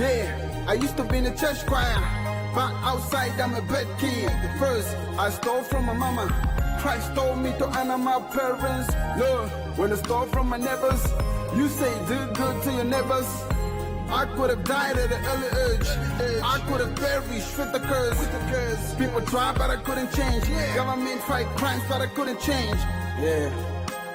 Yeah, I used to be in the church choir, but outside I'm a bad kid. First, I stole from my mama. Christ told me to honor my parents. Lord, when I stole from my neighbors, you say do good to your neighbors. I could have died at an early age. I could have perished with the curse. People tried, but I couldn't change. Government fight crimes, but I couldn't change. Yeah.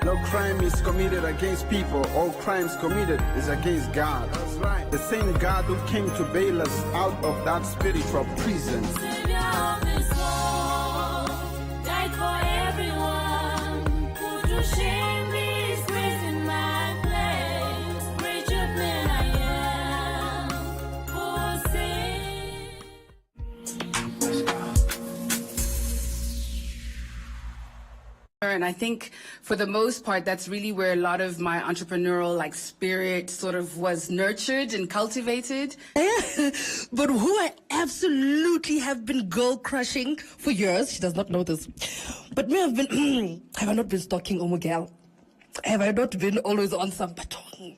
No crime is committed against people. All crimes committed is against God. That's right. The same God who came to bail us out of that spiritual prison. Savior of this world, died for everyone. Put to shame His grace in my place. Wretched man I am, for sin. And I think for the most part, that's really where a lot of my entrepreneurial spirit sort of was nurtured and cultivated. But who I absolutely have been girl crushing for years, she does not know this, but me have been, have I not been stalking Omugel? Have I not been always on some baton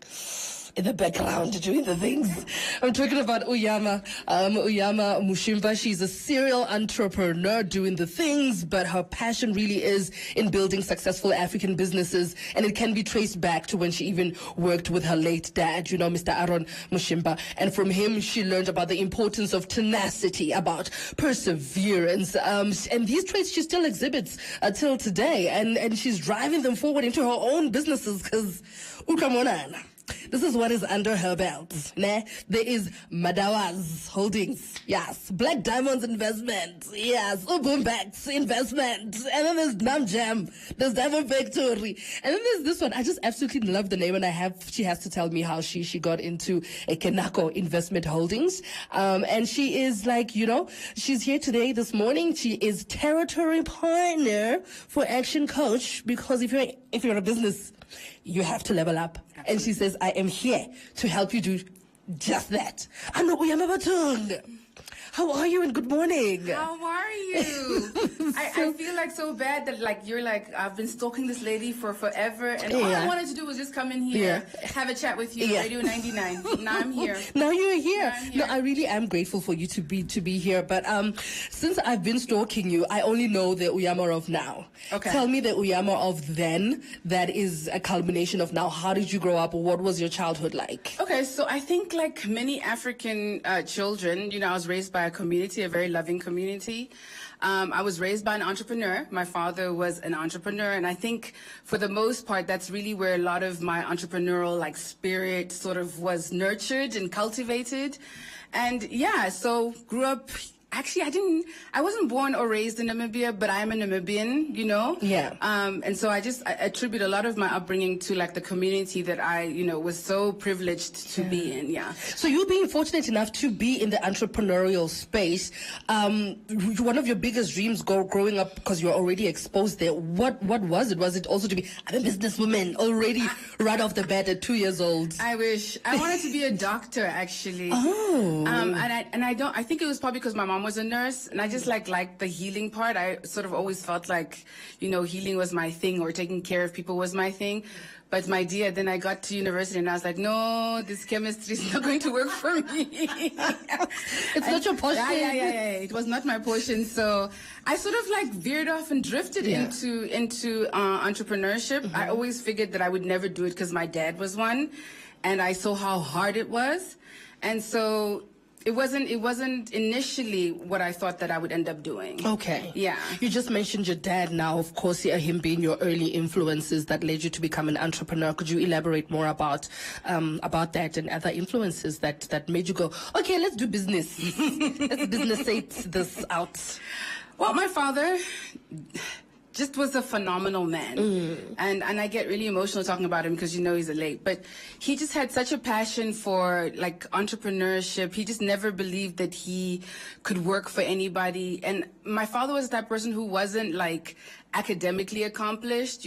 in the background doing the things? I'm talking about Uyama. Uyama Mushimba. She's a serial entrepreneur doing the things, but her passion really is in building successful African businesses, and it can be traced back to when she even worked with her late dad, Mr. Aaron Mushimba. And from him, she learned about the importance of tenacity, about perseverance, and these traits she still exhibits till today, and she's driving them forward into her own businesses because Ukamonana. This is what is under her belt. There is Madawa's Holdings. Yes. Black Diamonds Investment. Yes. Ubumbax Investment. And then there's Namjam. There's Diamond Factory. And then there's this one. I just absolutely love the name, and she has to tell me how she got into a Kenako Investment Holdings. And she is she's here today, this morning. She is territory partner for Action Coach, because if you're a business, you have to level up. Absolutely. And she says, I am here to help you do just that. Ano Uyama Batung. How are you, and good morning? How are you? I feel so bad that you're I've been stalking this lady for forever, and all I wanted to do was just come in here, have a chat with you, Radio 99. Now I'm here. Now you're here. No, I really am grateful for you to be here. But since I've been stalking you, I only know the Uyama of now. Okay. Tell me the Uyama of then. That is a culmination of now. How did you grow up? What was your childhood like? Okay, so I think like many African children, I was raised by a community, a very loving community. I was raised by an entrepreneur. My father was an entrepreneur, and I think for the most part, that's really where a lot of my entrepreneurial spirit sort of was nurtured and cultivated. And so grew up. Actually, I wasn't born or raised in Namibia, but I am a Namibian, Yeah. And so I attribute a lot of my upbringing to the community that I, was so privileged to be in. Yeah. So you being fortunate enough to be in the entrepreneurial space, one of your biggest dreams growing up, because you're already exposed there, what was it? Was it also to be a businesswoman already right off the bat at 2 years old? I wish. I wanted to be a doctor, actually. Oh. I think it was probably because my mom was a nurse, and I just liked the healing part. I sort of always felt healing was my thing, or taking care of people was my thing. But my dear, then I got to university and I was like, no, this chemistry is not going to work for me. It's not your portion. Yeah. It was not my portion. So I sort of veered off and drifted into entrepreneurship. Mm-hmm. I always figured that I would never do it because my dad was one, and I saw how hard it was. And so it wasn't initially what I thought that I would end up doing. Okay. Yeah. You just mentioned your dad now, of course, him being your early influences that led you to become an entrepreneur. Could you elaborate more about that and other influences that made you go, okay, let's do business. Let's business this out. Well, my father just was a phenomenal man. And I get really emotional talking about him because he's a late, but he just had such a passion for entrepreneurship. He just never believed that he could work for anybody. And my father was that person who wasn't academically accomplished,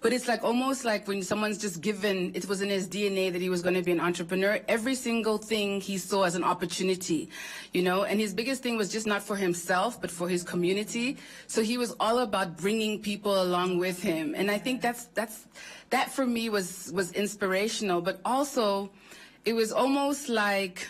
but it's almost like when someone's just given, it was in his DNA that he was going to be an entrepreneur. Every single thing he saw as an opportunity, and his biggest thing was just not for himself, but for his community. So he was all about bringing people along with him. And I think that for me was inspirational, but also it was almost like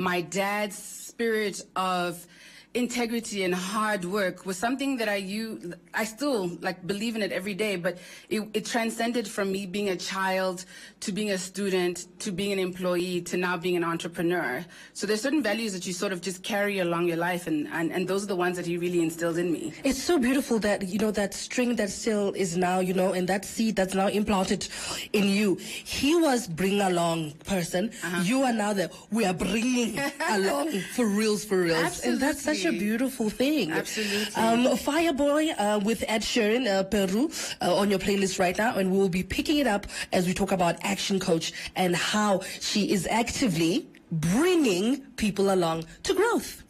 my dad's spirit of integrity and hard work was something that I still like believe in it every day, but it transcended from me being a child to being a student to being an employee to now being an entrepreneur. So there's certain values that you sort of just carry along your life, and those are the ones that he really instilled in me. It's so beautiful that, that string that still is now, and that seed that's now implanted in you. He was bring along person. You are now we are bringing along for reals. Absolutely. And that's such a beautiful thing. Absolutely. Fireboy with Ed Sheeran, Peru, on your playlist right now, and we will be picking it up as we talk about Action Coach and how she is actively bringing people along to growth.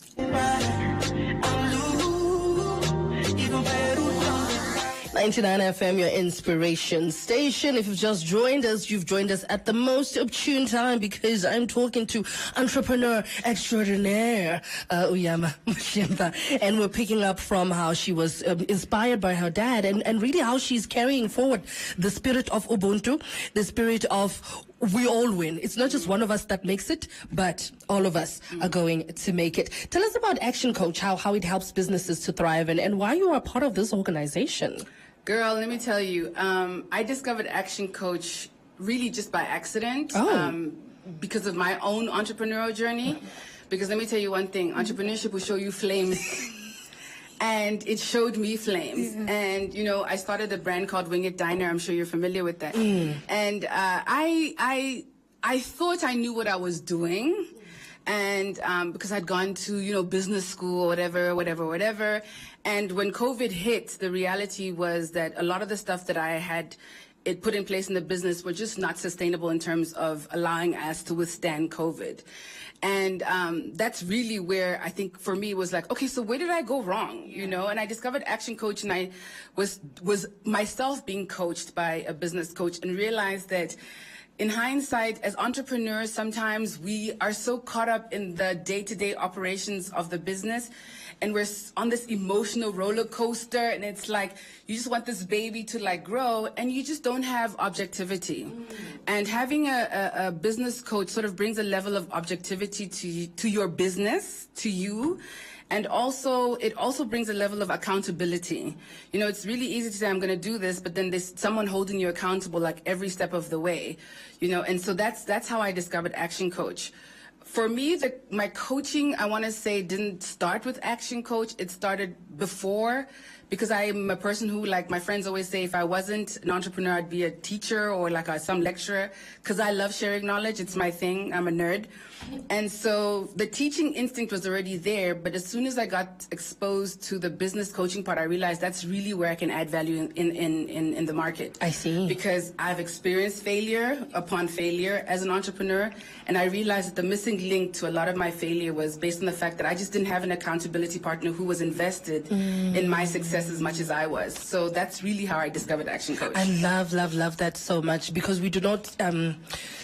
99 FM, your inspiration station. If you've just joined us, you've joined us at the most opportune time, because I'm talking to entrepreneur extraordinaire, Uyama Mashimba, and we're picking up from how she was inspired by her dad, and really how she's carrying forward the spirit of Ubuntu, the spirit of we all win. It's not just one of us that makes it, but all of us are going to make it. Tell us about Action Coach, how it helps businesses to thrive, and why you are part of this organization. Girl, let me tell you, I discovered Action Coach really just by accident, because of my own entrepreneurial journey. Because let me tell you one thing, entrepreneurship will show you flames. And it showed me flames. Yeah. And, I started a brand called Wing It Diner. I'm sure you're familiar with that. And I thought I knew what I was doing. And because I'd gone to, business school, whatever. And when COVID hit, the reality was that a lot of the stuff that I had put in place in the business were just not sustainable in terms of allowing us to withstand COVID. And that's really where I think for me was like, okay, so where did I go wrong? And I discovered Action Coach, and I was myself being coached by a business coach, and realized that in hindsight, as entrepreneurs, sometimes we are so caught up in the day-to-day operations of the business, and we're on this emotional roller coaster, and it's like you just want this baby to grow, and you just don't have objectivity. And having a business coach sort of brings a level of objectivity to your business, to you. And also, it also brings a level of accountability. It's really easy to say, I'm going to do this, but then there's someone holding you accountable every step of the way. And so that's how I discovered Action Coach. For me, my coaching, I want to say, didn't start with Action Coach. It started before, because I'm a person who, my friends always say, if I wasn't an entrepreneur, I'd be a teacher or some lecturer, because I love sharing knowledge. It's my thing. I'm a nerd. And so the teaching instinct was already there, but as soon as I got exposed to the business coaching part, I realized that's really where I can add value in the market. I see. Because I've experienced failure upon failure as an entrepreneur, and I realized that the missing link to a lot of my failure was based on the fact that I just didn't have an accountability partner who was invested in my success as much as I was. So that's really how I discovered Action Coach. I love that so much, because we do not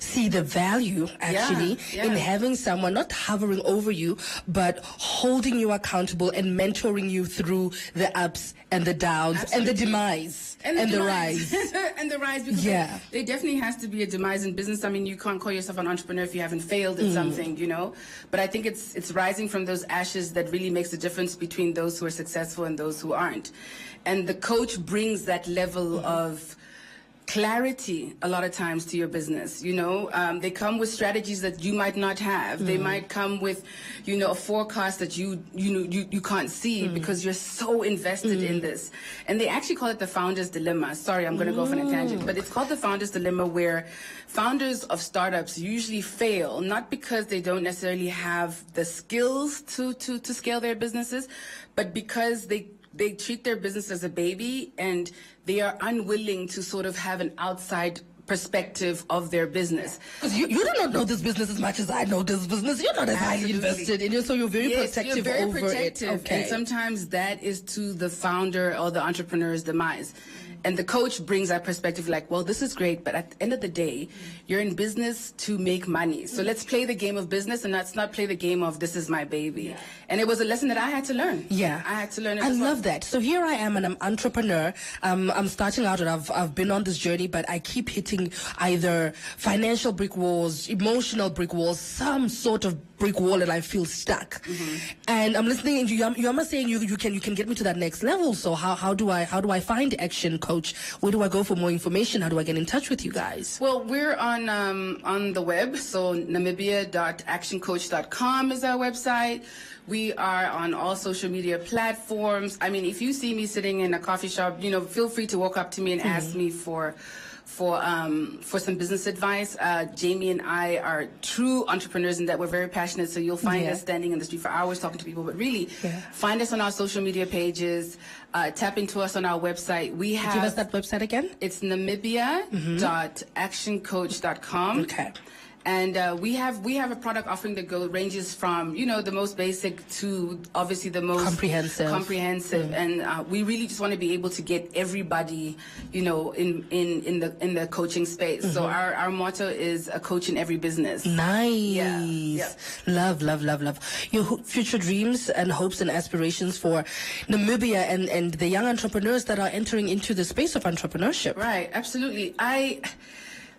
see the value actually in having someone not hovering over you, but holding you accountable and mentoring you through the ups and the downs. Absolutely. And the demise and the rise. And the rise, because there definitely has to be a demise in business. I mean, you can't call yourself an entrepreneur if you haven't failed at something, But I think it's rising from those ashes that really makes the difference between those who are successful and those who aren't. And the coach brings that level of clarity a lot of times to your business. They come with strategies that you might not have. They might come with a forecast that you can't see because you're so invested in this. And they actually call it the founder's dilemma. Sorry, I'm going to go off on a tangent, but it's called the founder's dilemma, where founders of startups usually fail not because they don't necessarily have the skills to scale their businesses, but because they treat their business as a baby, and they are unwilling to sort of have an outside perspective of their business. Because you do not know this business as much as I know this business. You're not as highly invested in it, so you're very protective over it. Okay. And sometimes that is to the founder or the entrepreneur's demise. And the coach brings that perspective, well, this is great, but at the end of the day, you're in business to make money. So let's play the game of business and let's not play the game of this is my baby. And it was a lesson that I had to learn. Yeah. I had to learn it. I as well. love that. So here I am, and I'm an entrepreneur. I'm starting out, and I've been on this journey, but I keep hitting either financial brick walls, emotional brick walls, some sort of brick wall, and I feel stuck. And I'm listening, and you are saying you can get me to that next level. So how do I find Action Coach? Where do I go for more information? How do I get in touch with you guys? Well, we're on the web, so namibia.actioncoach.com is our website. We are on all social media platforms. I mean, if you see me sitting in a coffee shop, feel free to walk up to me and ask me for some business advice. Jamie and I are true entrepreneurs in that we're very passionate, so you'll find us standing in the street for hours talking to people, but really find us on our social media pages, tap into us on our website. We have... Give us that website again. It's namibia.actioncoach.com. Okay. And we have a product offering that ranges from the most basic to obviously the most comprehensive. And we really just want to be able to get everybody in the coaching space. So our motto is a coach in every business. Nice. Yeah. Love. Your future dreams and hopes and aspirations for Namibia and the young entrepreneurs that are entering into the space of entrepreneurship. Right. Absolutely.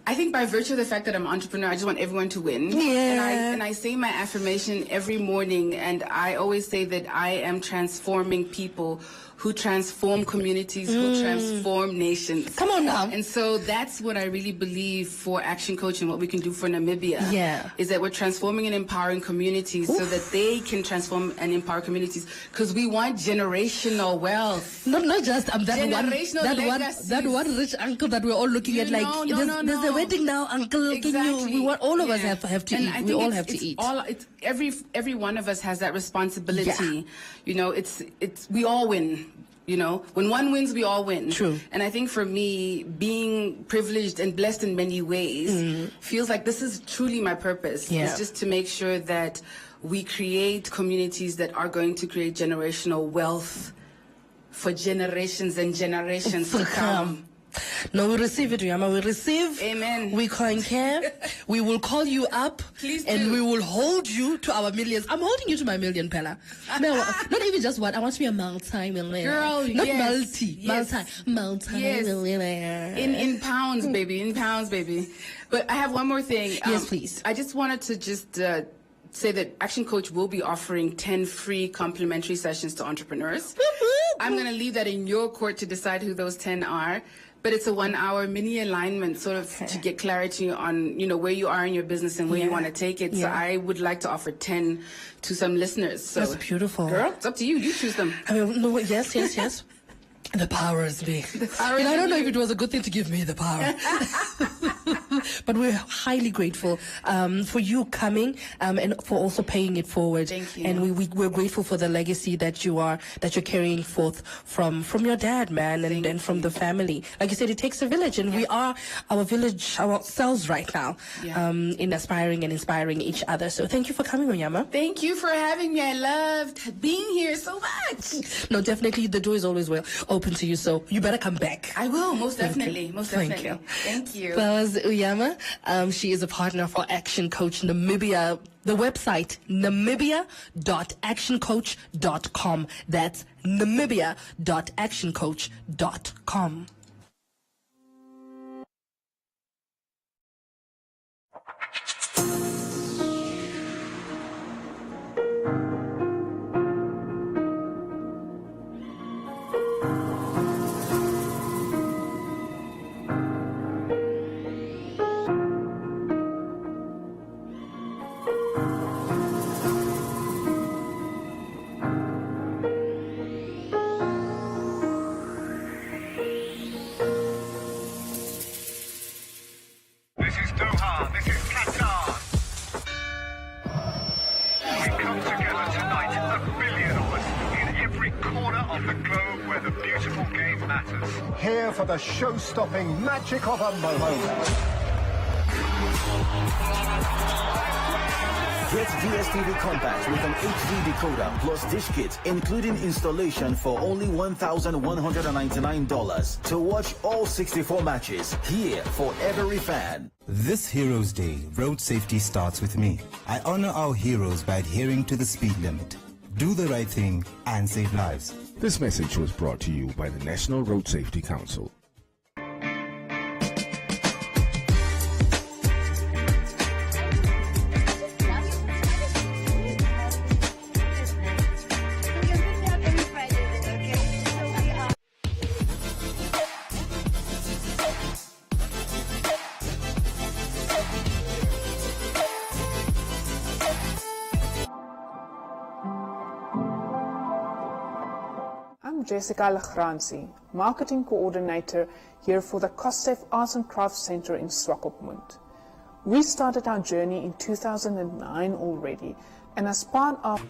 I think by virtue of the fact that I'm an entrepreneur, I just want everyone to win. Yeah. And I say my affirmation every morning, and I always say that I am transforming people who transform communities, who transform nations. Come on now. And so that's what I really believe for Action Coach and what we can do for Namibia. Yeah. Is that we're transforming and empowering communities so that they can transform and empower communities, because we want generational wealth. Not just that one rich uncle that we're all looking at, like there's a wedding now, uncle. Exactly. We want all of us have to and eat. I We think all it's- have to it's eat. Every one of us has that responsibility. It's we all win. When one wins, we all win. True. And I think for me, being privileged and blessed in many ways feels like this is truly my purpose. Yeah. It's just to make sure that we create communities that are going to create generational wealth for generations and generations to come. No, we receive it, Riyama. We receive. Amen. We concur. We will call you up. Please and do. we will hold you to our millions. I'm holding you to my million, Pella. No, not even just one. I want to be a multi-millionaire. Girl, not yes. multi-millionaire. In pounds, baby. In pounds, baby. But I have one more thing. Yes, please. I just wanted to say that Action Coach will be offering 10 free complimentary sessions to entrepreneurs. I'm going to leave that in your court to decide who those 10 are. But it's a 1-hour mini alignment sort of to get clarity on, where you are in your business and where you want to take it. So I would like to offer 10 to some listeners. So, That's beautiful. Girl, it's up to you. You choose them. I mean, no, yes. The power is me. power is I don't know you. if it was a good thing to give me the power. But we're highly grateful for you coming and for also paying it forward. Thank you. And we're grateful for the legacy that you're carrying forth from your dad, man, and from the family. Like you said, it takes a village, and we are our village ourselves right now, in aspiring and inspiring each other. So thank you for coming, Onyama. Thank you for having me. I loved being here so much. No, definitely the door is always open to you, so you better come back. I will, most definitely. Most Thank definitely. Thank you. That was Uyama. She is a partner for Action Coach Namibia. The website, namibia.actioncoach.com. That's namibia.actioncoach.com. Here for the show-stopping magic of a moment. Get DSTV Compact with an HD decoder plus dish kit, including installation for only $1,199 to watch all 64 matches here for every fan. This Heroes Day, road safety starts with me. I honor our heroes by adhering to the speed limit. Do the right thing and save lives. This message was brought to you by the National Road Safety Council. I'm Jessica Lagranzi, Marketing Coordinator here for the Kostef Arts and Crafts Center in Swakopmund. We started our journey in 2009 already, and as part of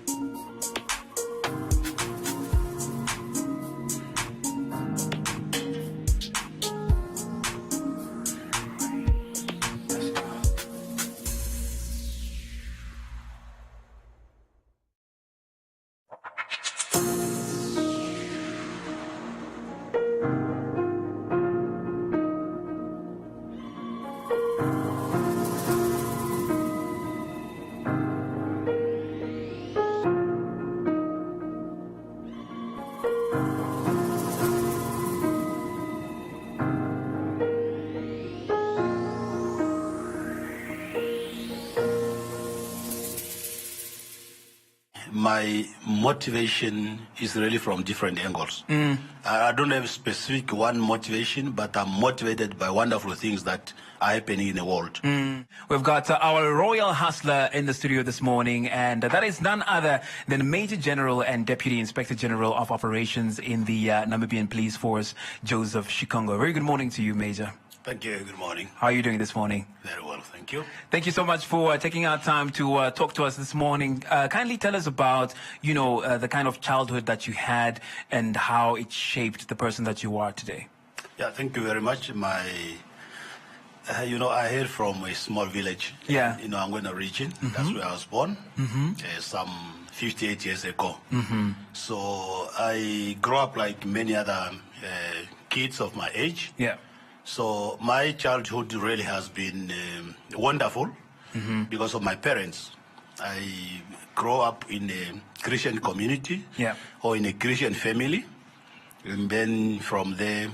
my motivation is really from different angles. I don't have specific one motivation, but I'm motivated by wonderful things that are happening in the world. We've got our royal hustler in the studio this morning, and that is none other than Major General and Deputy Inspector General of Operations in the Namibian Police Force, Joseph Shikongo. Very good morning to you, Major. Thank you. Good morning. How are you doing this morning? Very well, thank you. Thank you so much for taking our time to talk to us this morning. Kindly tell us about, the kind of childhood that you had and how it shaped the person that you are today. Yeah, thank you very much. I hail from a small village. Yeah. In Angwena region. That's where I was born. Some 58 years ago. So I grew up like many other kids of my age. Yeah. So my childhood really has been wonderful because of my parents. I grew up in a Christian community or in a Christian family. And then from there,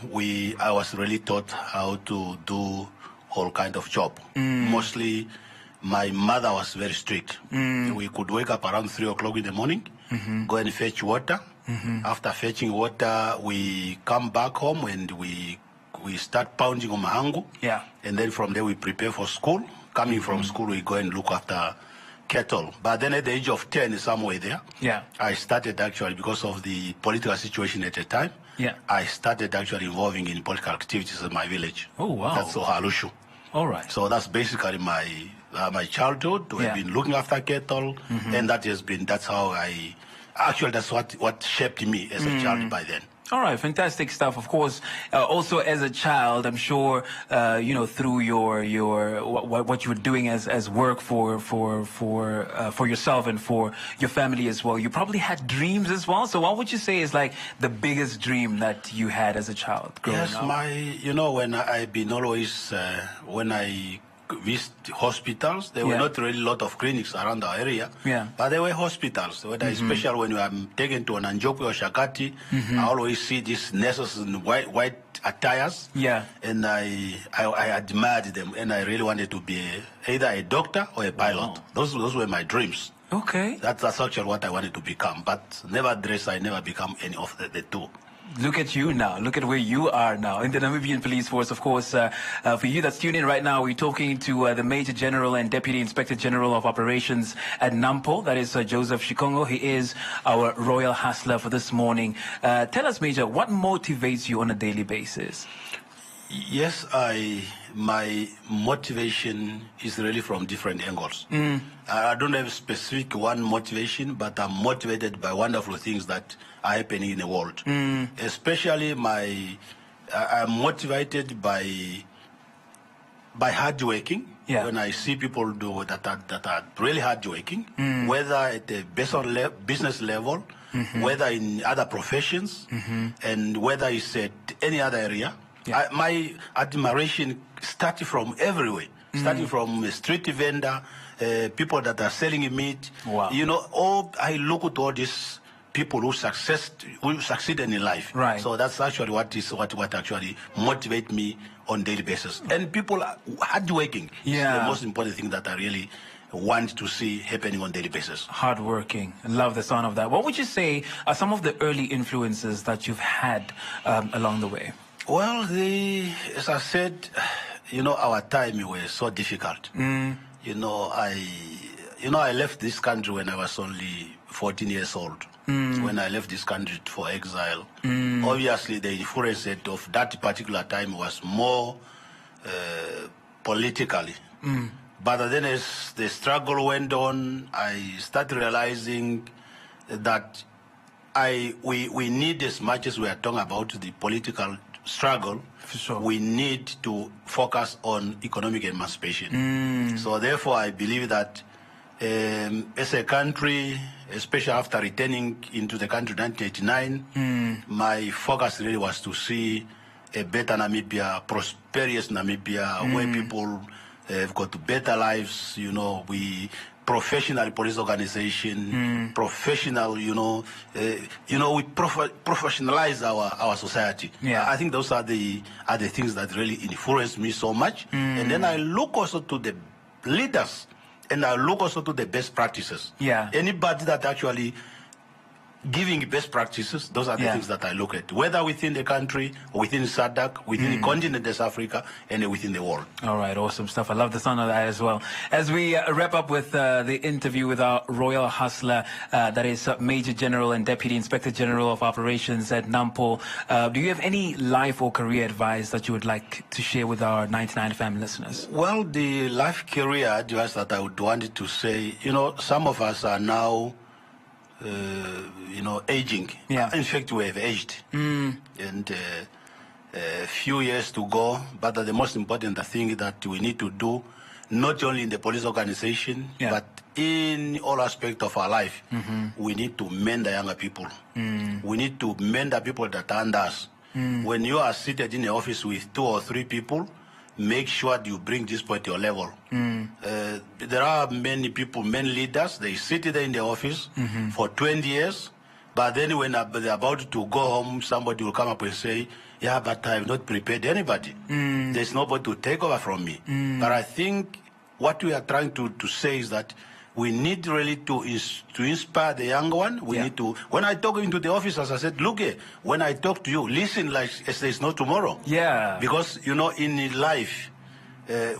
I was really taught how to do all kind of job. Mostly, my mother was very strict. We could wake up around 3 o'clock in the morning, go and fetch water. After fetching water, we come back home and we start pounding on mahangu. Yeah. And then from there we prepare for school. Coming from school, we go and look after cattle. But then at the age of 10, somewhere there, I started actually, because of the political situation at the time, I started actually involving in political activities in my village. Oh, wow. That's Ohalushu. All right. So that's basically my childhood. We've been looking after cattle, and that's how that's what shaped me as a child by then. All right, fantastic stuff. Of course, also as a child, I'm sure through what you were doing as work for yourself and for your family as well. You probably had dreams as well. So, what would you say is like the biggest dream that you had as a child growing up? When I've been always when I visit hospitals, there were not really a lot of clinics around our area, but there were hospitals, especially when I'm taken to an Anjopu or Shakati, I always see these nurses in white attires, and I admired them, and I really wanted to be either a doctor or a pilot. Those were my dreams. Okay. That's actually what I wanted to become, but nevertheless, I never become any of the two. Look at you now. Look at where you are now in the Namibian Police Force. Of course, for you that's tuned in right now, we're talking to the Major General and Deputy Inspector General of Operations at NAMPO. That is Joseph Shikongo. He is our royal hustler for this morning. Tell us, Major, what motivates you on a daily basis? Yes, my motivation is really from different angles. I don't have specific one motivation, but I'm motivated by wonderful things that are happening in the world. Especially I'm motivated by by hard working. Yeah. When I see people do that are really hard working, whether at the business level, whether in other professions, and whether it's at any other area, my admiration starts from everywhere. Starting from a street vendor, people that are selling meat. Wow. You know, I look at all these people who succeeded in life. Right. So that's actually what actually motivates me on daily basis. And people are hardworking. Yeah. It's the most important thing that I really want to see happening on daily basis. Hardworking. I love the sound of that. What would you say are some of the early influences that you've had along the way? Well, as I said, you know, our time was so difficult. You know, I left this country when I was only 14 years old. When I left this country for exile, obviously the influence of that particular time was more politically. But then as the struggle went on, I started realizing that we need, as much as we are talking about the political struggle, for sure, we need to focus on economic emancipation. So therefore, I believe that as a country, especially after returning into the country in 1989, my focus really was to see a better Namibia, prosperous Namibia, where people have got better lives. You know, we professional police organization, professional, we professionalize our society. Yeah. I think those are the things that really influence me so much. And then I look also to the leaders, and I look also to the best practices. Yeah. Anybody that actually giving best practices, those are the things that I look at, whether within the country, or within SADC, within the continent of Africa, and within the world. All right, awesome stuff. I love the sound of that as well. As we wrap up with the interview with our royal hustler, that is Major General and Deputy Inspector General of Operations at NAMPO, do you have any life or career advice that you would like to share with our 99 FM listeners? Well, the life career advice that I would want to say, you know, some of us are now aging. Yeah. In fact, we have aged. And a few years to go. But the most important thing that we need to do, not only in the police organization, but in all aspects of our life, we need to mend the younger people. We need to mend the people that are under us. When you are seated in the office with 2 or 3 people, make sure you bring this point to your level. There are many people, many leaders, they sit there in the office for 20 years, but then when they're about to go home, somebody will come up and say, yeah, but I have not prepared anybody. There's nobody to take over from me. But I think what we are trying to say is that we need really to inspire the young one. We need to, when I talk into the officers, I said, look here, when I talk to you, listen like as there's no tomorrow. Yeah. Because, you know, in life,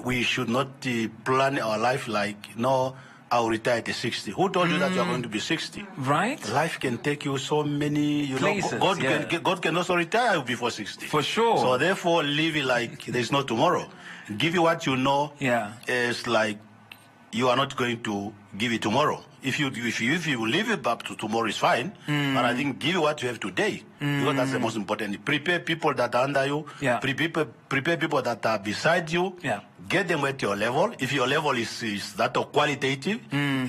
we should not plan our life like, no, I'll retire at 60. Who told you that you're going to be 60? Right. Life can take you so many, places, God can also retire you before 60. For sure. So therefore, live it like there's no tomorrow. Give you what you know. Yeah. It's like you are not going to give it tomorrow. If you leave it up to tomorrow, is fine. But I think give what you have today, because that's the most important. Prepare people that are under you. Yeah. Prepare people that are beside you. Yeah. Get them at your level. If your level is that of qualitative,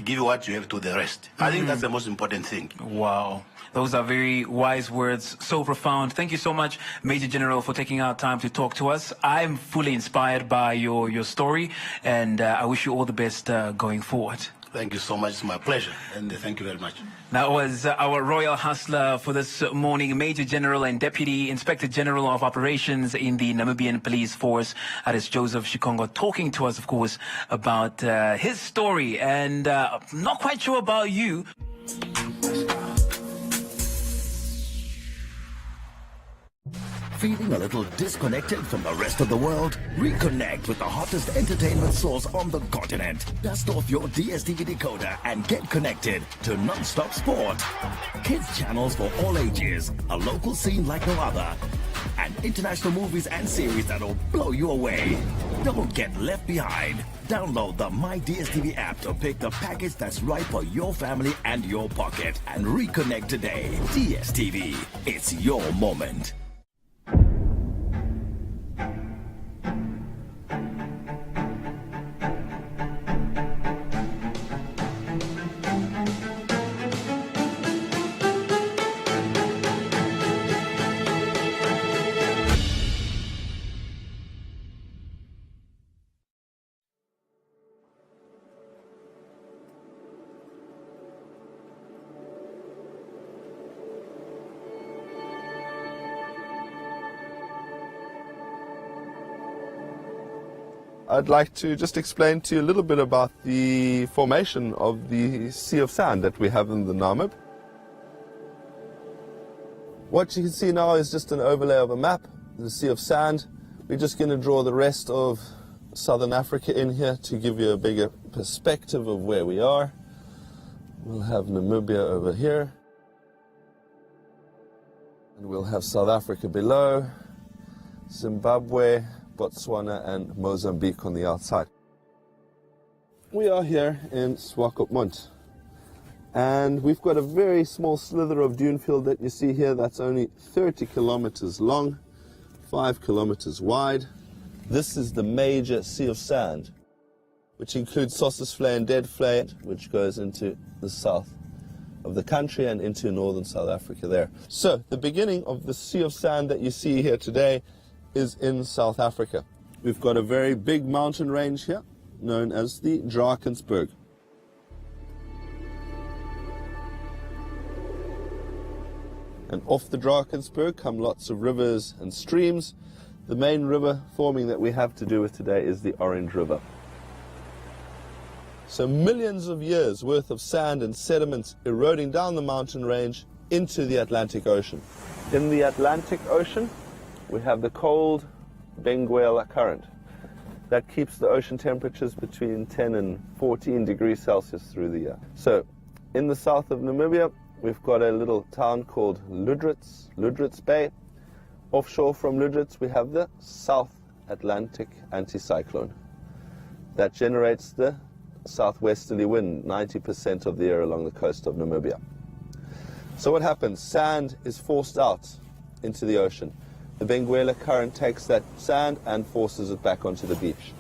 give what you have to the rest. I think that's the most important thing. Wow. Those are very wise words, so profound. Thank you so much, Major General, for taking our time to talk to us. I'm fully inspired by your story, and I wish you all the best going forward. Thank you so much. It's my pleasure, and thank you very much. That was our royal hustler for this morning, Major General and Deputy Inspector General of Operations in the Namibian Police Force. That is Joseph Shikongo, talking to us, of course, about his story. And not quite sure about you. Feeling a little disconnected from the rest of the world? Reconnect with the hottest entertainment source on the continent. Dust off your DSTV decoder and get connected to non-stop sport. Kids channels for all ages, a local scene like no other, and international movies and series that'll blow you away. Don't get left behind. Download the My DSTV app to pick the package that's right for your family and your pocket. And reconnect today. DSTV, it's your moment. I'd like to just explain to you a little bit about the formation of the sea of sand that we have in the Namib. What you can see now is just an overlay of a map, the Sea of Sand. We're just going to draw the rest of Southern Africa in here to give you a bigger perspective of where we are. We'll have Namibia over here. And we'll have South Africa below, Zimbabwe, Botswana and Mozambique on the outside. We are here in Swakopmund. And we've got a very small slither of dune field that you see here that's only 30 kilometers long, 5 kilometers wide. This is the major Sea of Sand, which includes Sossusvlei and Deadvlei, which goes into the south of the country and into northern South Africa there. So the beginning of the Sea of Sand that you see here today is in South Africa. We've got a very big mountain range here, known as the Drakensberg. And off the Drakensberg come lots of rivers and streams. The main river forming that we have to do with today is the Orange River. So millions of years worth of sand and sediments eroding down the mountain range into the Atlantic Ocean. In the Atlantic Ocean, we have the cold Benguela current. That keeps the ocean temperatures between 10 and 14 degrees Celsius through the year. So in the south of Namibia, we've got a little town called Ludritz Bay. Offshore from Ludritz, we have the South Atlantic anticyclone. That generates the southwesterly wind 90% of the year along the coast of Namibia. So what happens? Sand is forced out into the ocean. The Benguela current takes that sand and forces it back onto the beach.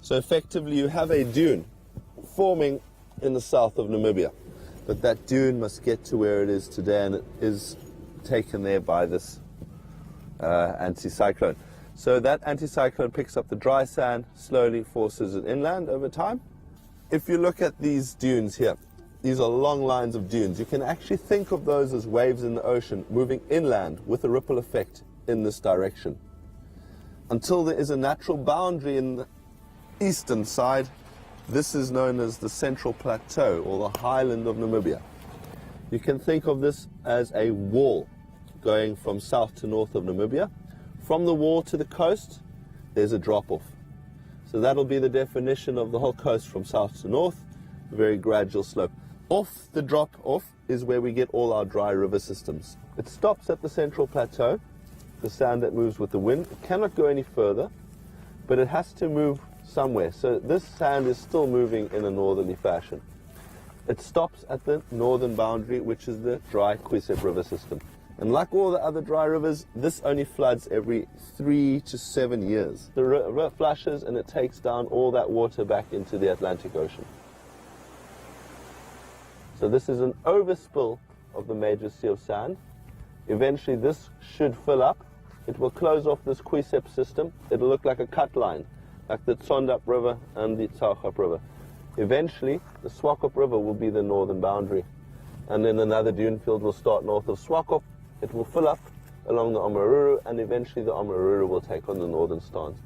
So effectively you have a dune forming in the south of Namibia. But that dune must get to where it is today, and it is taken there by this anticyclone. So that anticyclone picks up the dry sand, slowly forces it inland over time. If you look at these dunes here, these are long lines of dunes. You can actually think of those as waves in the ocean moving inland with a ripple effect in this direction. Until there is a natural boundary in the eastern side, this is known as the Central Plateau, or the highland of Namibia. You can think of this as a wall going from south to north of Namibia. From the wall to the coast, there's a drop-off. So that'll be the definition of the whole coast from south to north, a very gradual slope. Off the drop-off is where we get all our dry river systems. It stops at the Central Plateau, the sand that moves with the wind. It cannot go any further, but it has to move somewhere. So this sand is still moving in a northerly fashion. It stops at the northern boundary, which is the dry Kwisep River system. And like all the other dry rivers, this only floods every 3 to 7 years. The river flushes and it takes down all that water back into the Atlantic Ocean. So this is an overspill of the major Sea of Sand. Eventually this should fill up. It will close off this Kwisep system. It'll look like a cut line, like the Tsondap River and the Tsauchop River. Eventually, the Swakop River will be the northern boundary. And then another dune field will start north of Swakop. It will fill up along the Omaruru, and eventually the Omaruru will take on the northern stance.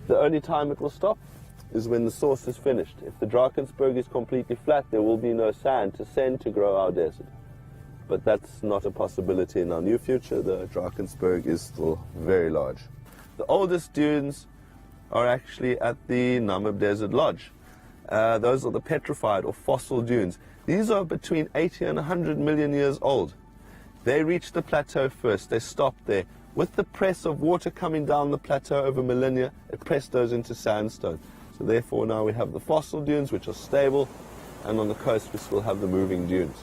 The only time it will stop is when the source is finished. If the Drakensberg is completely flat, there will be no sand to send to grow our desert. But that's not a possibility in our new future. The Drakensberg is still very large. The oldest dunes are actually at the Namib Desert Lodge. Those are the petrified or fossil dunes. These are between 80 and 100 million years old. They reached the plateau first. They stopped there. With the press of water coming down the plateau over millennia, it pressed those into sandstone. So therefore now we have the fossil dunes, which are stable, and on the coast we still have the moving dunes.